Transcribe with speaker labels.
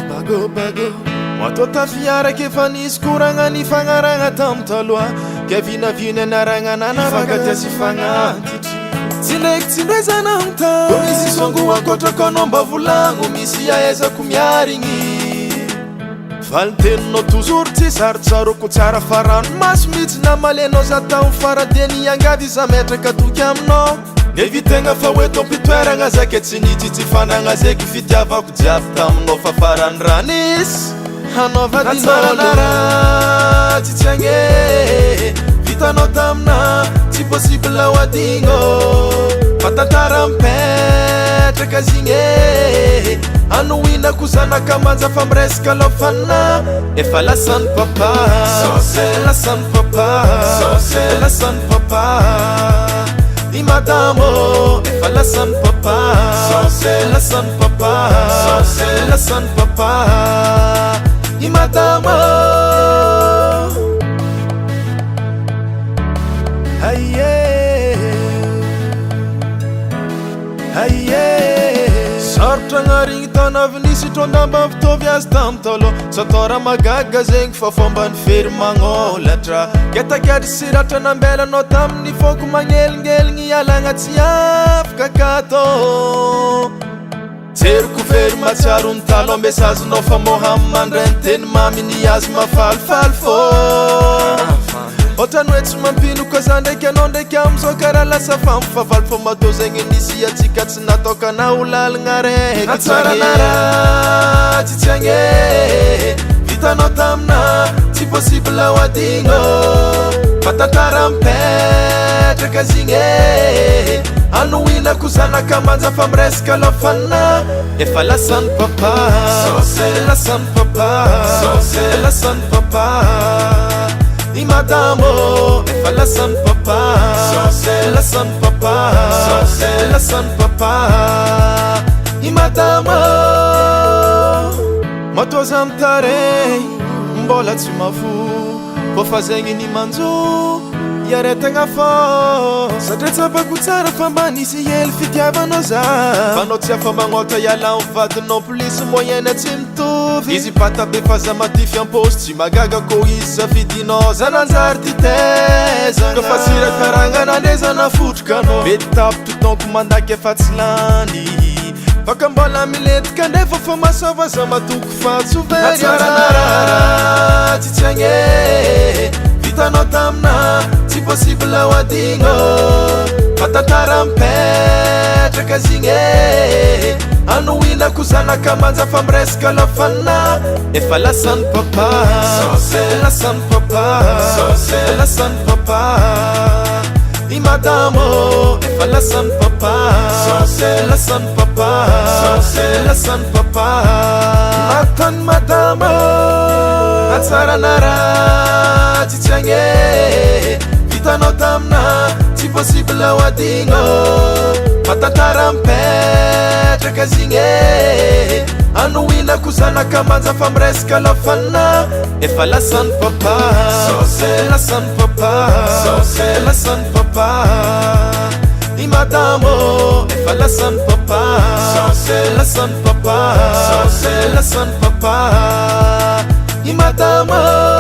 Speaker 1: bago matota fiaraka efa nisy koragna ny fagnaragna tamy taloha ke vinavina anaragna nanaraka sy fagnantitry tsy ndraiky tsindraizana amta misy songo ankotraka anao mba volagno misy ahaizako miarigny valiteninao toujours tsy sarotsaroko tsara farano maso mihitsy na malenao za tao faradeny angavy za metraka toky aminao nevitegna fa hoe tompitoeragna zake tsy nitsitsy fanagna zeky fitiavako jiaby taminao fa farany ranisy hanaovadinanara tsy agne vitanao tamina tsy possible ho adigno fa tantara mipetraka zigny anoinako zanaka manja fa miresaka lofana efa lasany papa lasany papa lasany papa i madamo efa lasany papa lasany papa lasany papa i madamo sarotra gnarigny tanavy nisy trondamba vitovy azy tamy talo satora magaga zegny fa fomba ny fery magnolatra ketaketry siratra nambelanao tamin'ny foko magnelingeligny alagna tsy afaka kato jeriko fery matsiaro ny talo ambesazinao fa mohamandra ny teny mamy ny azy mafalifaly fô ohatrany hoe tsy mampino koa za ndraiky anao ndraiky amizao karaha lasa famifavaly fô matô zegny nisy atsika tsy nataokana ho lalagna raiky atsaranara tsy agne vitanao tamina tsy possible ho adigno fa tantara mipetraka zigny anoinako zanaka manja fa miresaka lofana efa lasany papa lasany papa lasany papa i madamo efa lasany papa lasany papa lasany papa i madamo matoza mitare mbola tsy mafo fô fa zegny ny manjo iaretagna fô satria tsapako tsara fa mba nisy hely fitiavanao za fanao tsy afa magnota iala vadinao polisy moyenne tsy mitovy izy bata be fa za matify amposy tsy magaga ko izy safidinao za nanjary ty tezana ko fa sirakaragna nandezana fotrokanao mety tapitry tonko mandaky efa tsy lany faka mbola miletika ndefa fa masava za matoko fa tsovery tsy agne vitanao tamina tsy possible ho adigno fa tantara mipetraka zigny anoinako zanaka manja fa miresaka lofana efa lasany papa lasany papa lasany papa i madamo efa lasany papa lasany papa lasany papa matany madamo atsaranara tsy agne vitanao tamina tsy possible ho adigno fa tantara mipetraka zigny anoinako zanaka manja fa miresaka lofana efa lasany papa lasany papa lasany papa i madamo efa lasany papa lasany papa lasany papa i madamo